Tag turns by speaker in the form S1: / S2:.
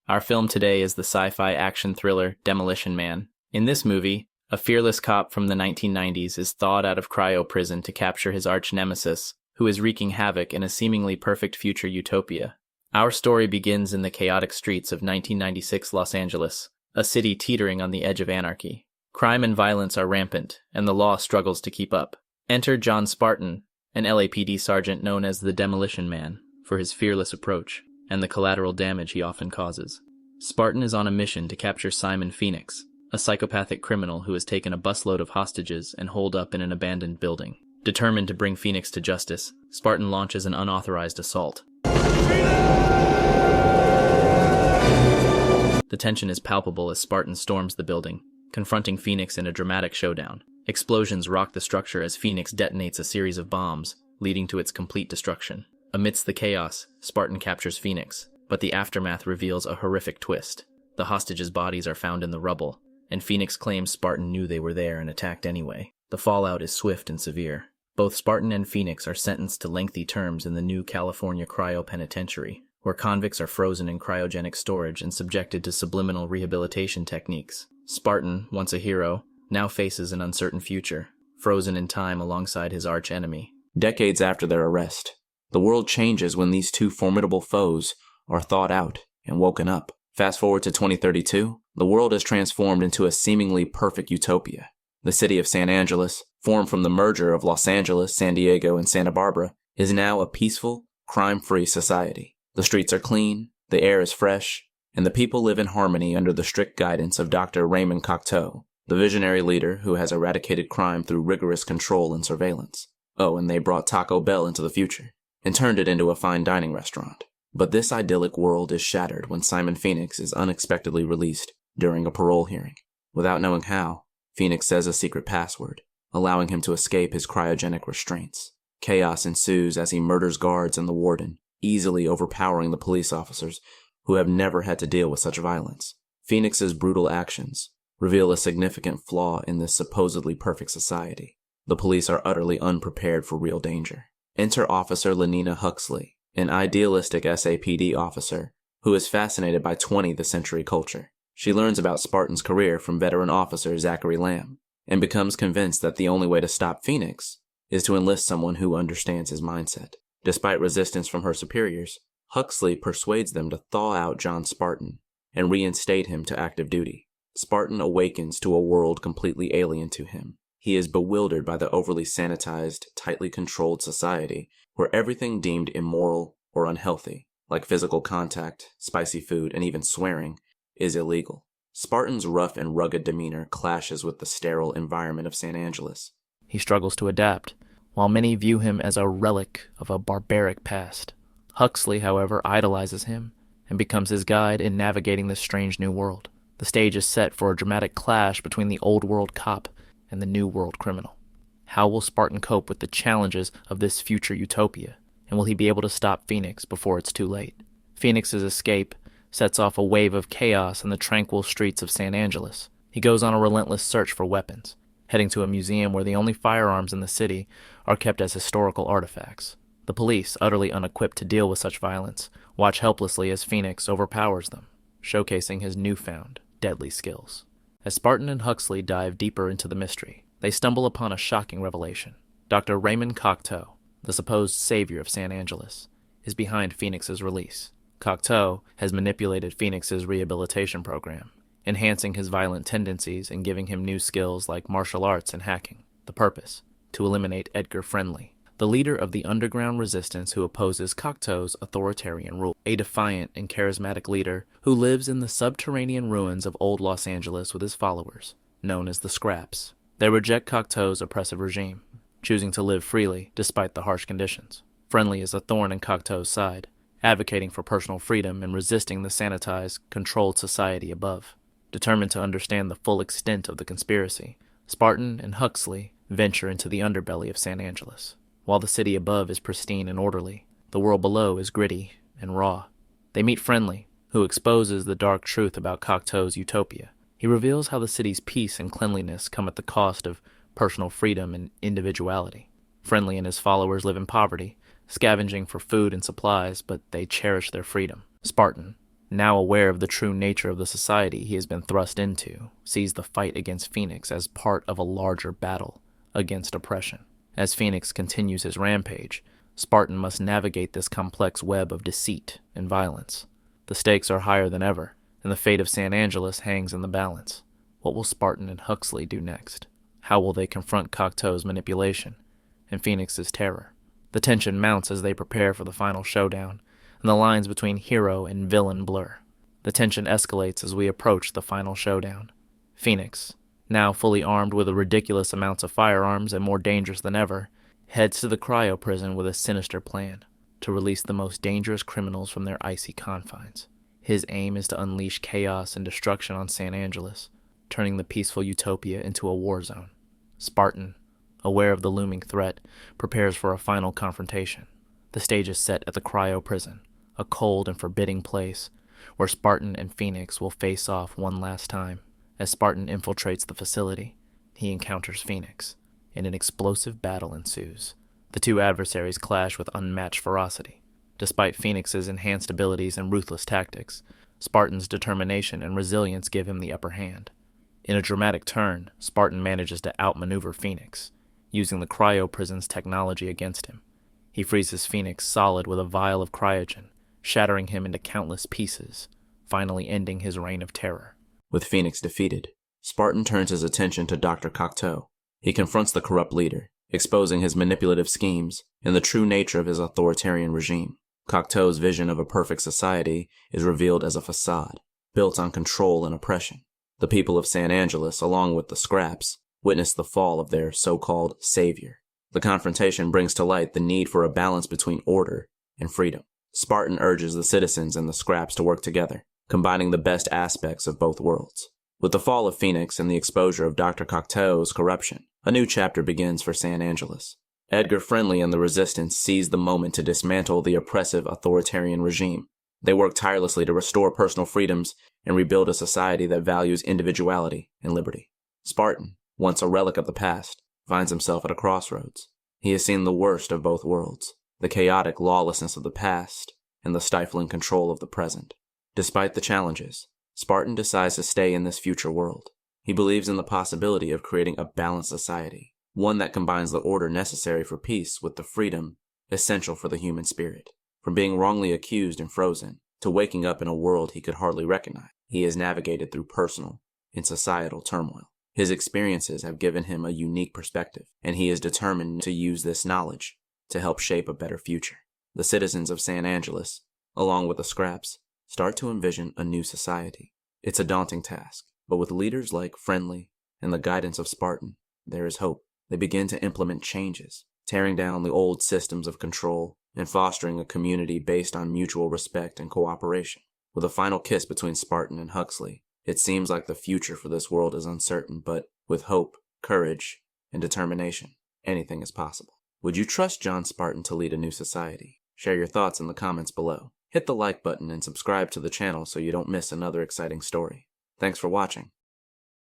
S1: Our film today is the sci-fi action thriller Demolition Man. In this movie, a fearless cop from the 1990s is thawed out of cryo-prison to capture his arch-nemesis, who is wreaking havoc in a seemingly perfect future utopia. Our story begins in the chaotic streets of 1996 Los Angeles, a city teetering on the edge of anarchy. Crime and violence are rampant, and the law struggles to keep up. Enter John Spartan, an LAPD sergeant known as the Demolition Man, for his fearless approach and the collateral damage he often causes. Spartan is on a mission to capture Simon Phoenix, a psychopathic criminal who has taken a busload of hostages and holed up in an abandoned building. Determined to bring Phoenix to justice, Spartan launches an unauthorized assault. The tension is palpable as Spartan storms the building, confronting Phoenix in a dramatic showdown. Explosions rock the structure as Phoenix detonates a series of bombs, leading to its complete destruction. Amidst the chaos, Spartan captures Phoenix, but the aftermath reveals a horrific twist. The hostages' bodies are found in the rubble, and Phoenix claims Spartan knew they were there and attacked anyway. The fallout is swift and severe. Both Spartan and Phoenix are sentenced to lengthy terms in the new California cryo-penitentiary, where convicts are frozen in cryogenic storage and subjected to subliminal rehabilitation techniques. Spartan, once a hero, now faces an uncertain future, frozen in time alongside his arch-enemy.
S2: Decades after their arrest, the world changes when these two formidable foes are thawed out and woken up. Fast forward to 2032, the world is transformed into a seemingly perfect utopia. The city of San Angeles, formed from the merger of Los Angeles, San Diego, and Santa Barbara, is now a peaceful, crime-free society. The streets are clean, the air is fresh, and the people live in harmony under the strict guidance of Dr. Raymond Cocteau, the visionary leader who has eradicated crime through rigorous control and surveillance. Oh, and they brought Taco Bell into the future and turned it into a fine dining restaurant. But this idyllic world is shattered when Simon Phoenix is unexpectedly released during a parole hearing. Without knowing how, Phoenix says a secret password, allowing him to escape his cryogenic restraints. Chaos ensues as he murders guards and the warden, easily overpowering the police officers who have never had to deal with such violence. Phoenix's brutal actions reveal a significant flaw in this supposedly perfect society. The police are utterly unprepared for real danger. Enter Officer Lenina Huxley, an idealistic SAPD officer who is fascinated by 20th century culture. She learns about Spartan's career from veteran officer Zachary Lamb and becomes convinced that the only way to stop Phoenix is to enlist someone who understands his mindset. Despite resistance from her superiors, Huxley persuades them to thaw out John Spartan and reinstate him to active duty. Spartan awakens to a world completely alien to him. He is bewildered by the overly sanitized, tightly controlled society where everything deemed immoral or unhealthy, like physical contact, spicy food, and even swearing, is illegal. Spartan's rough and rugged demeanor clashes with the sterile environment of San Angeles.
S3: He struggles to adapt, while many view him as a relic of a barbaric past. Huxley, however, idolizes him and becomes his guide in navigating this strange new world. The stage is set for a dramatic clash between the old world cop and the new world criminal. How will Spartan cope with the challenges of this future utopia, and will he be able to stop Phoenix before it's too late? Phoenix's escape sets off a wave of chaos in the tranquil streets of San Angeles. He goes on a relentless search for weapons, heading to a museum where the only firearms in the city are kept as historical artifacts. The police, utterly unequipped to deal with such violence, watch helplessly as Phoenix overpowers them, showcasing his newfound, deadly skills. As Spartan and Huxley dive deeper into the mystery, they stumble upon a shocking revelation. Dr. Raymond Cocteau, the supposed savior of San Angeles, is behind Phoenix's release. Cocteau has manipulated Phoenix's rehabilitation program, enhancing his violent tendencies and giving him new skills like martial arts and hacking. The purpose: to eliminate Edgar Friendly, the leader of the underground resistance who opposes Cocteau's authoritarian rule. A defiant and charismatic leader who lives in the subterranean ruins of old Los Angeles with his followers, known as the Scraps. They reject Cocteau's oppressive regime, choosing to live freely despite the harsh conditions. Friendly is a thorn in Cocteau's side, advocating for personal freedom and resisting the sanitized, controlled society above. Determined to understand the full extent of the conspiracy, Spartan and Huxley venture into the underbelly of San Angeles. While the city above is pristine and orderly, the world below is gritty and raw. They meet Friendly, who exposes the dark truth about Cocteau's Utopia. He reveals how the city's peace and cleanliness come at the cost of personal freedom and individuality. Friendly and his followers live in poverty, scavenging for food and supplies, but they cherish their freedom. Spartan, now aware of the true nature of the society he has been thrust into, sees the fight against Phoenix as part of a larger battle against oppression. As Phoenix continues his rampage, Spartan must navigate this complex web of deceit and violence. The stakes are higher than ever, and the fate of San Angeles hangs in the balance. What will Spartan and Huxley do next? How will they confront Cocteau's manipulation and Phoenix's terror? The tension mounts as they prepare for the final showdown, and the lines between hero and villain blur. The tension escalates as we approach the final showdown. Phoenix, now fully armed with ridiculous amounts of firearms and more dangerous than ever, heads to the cryo-prison with a sinister plan to release the most dangerous criminals from their icy confines. His aim is to unleash chaos and destruction on San Angeles, turning the peaceful Utopia into a war zone. Spartan, aware of the looming threat, prepares for a final confrontation. The stage is set at the cryo-prison, a cold and forbidding place where Spartan and Phoenix will face off one last time. As Spartan infiltrates the facility, he encounters Phoenix, and an explosive battle ensues. The two adversaries clash with unmatched ferocity. Despite Phoenix's enhanced abilities and ruthless tactics, Spartan's determination and resilience give him the upper hand. In a dramatic turn, Spartan manages to outmaneuver Phoenix, using the cryo-prison's technology against him. He freezes Phoenix solid with a vial of cryogen, shattering him into countless pieces, finally ending his reign of terror.
S2: With Phoenix defeated, Spartan turns his attention to Dr. Cocteau. He confronts the corrupt leader, exposing his manipulative schemes and the true nature of his authoritarian regime. Cocteau's vision of a perfect society is revealed as a facade, built on control and oppression. The people of San Angeles, along with the scraps, witness the fall of their so-called savior. The confrontation brings to light the need for a balance between order and freedom. Spartan urges the citizens and the scraps to work together, combining the best aspects of both worlds. With the fall of Phoenix and the exposure of Dr. Cocteau's corruption, a new chapter begins for San Angeles. Edgar Friendly and the Resistance seize the moment to dismantle the oppressive authoritarian regime. They work tirelessly to restore personal freedoms and rebuild a society that values individuality and liberty. Spartan, once a relic of the past, finds himself at a crossroads. He has seen the worst of both worlds, the chaotic lawlessness of the past and the stifling control of the present. Despite the challenges, Spartan decides to stay in this future world. He believes in the possibility of creating a balanced society, one that combines the order necessary for peace with the freedom essential for the human spirit. From being wrongly accused and frozen to waking up in a world he could hardly recognize, he has navigated through personal and societal turmoil. His experiences have given him a unique perspective, and he is determined to use this knowledge to help shape a better future. The citizens of San Angeles, along with the scraps, start to envision a new society. It's a daunting task, but with leaders like Friendly and the guidance of Spartan, there is hope. They begin to implement changes, tearing down the old systems of control and fostering a community based on mutual respect and cooperation. With a final kiss between Spartan and Huxley, it seems like the future for this world is uncertain, but with hope, courage, and determination, anything is possible. Would you trust John Spartan to lead a new society? Share your thoughts in the comments below. Hit the like button and subscribe to the channel so you don't miss another exciting story. Thanks for watching.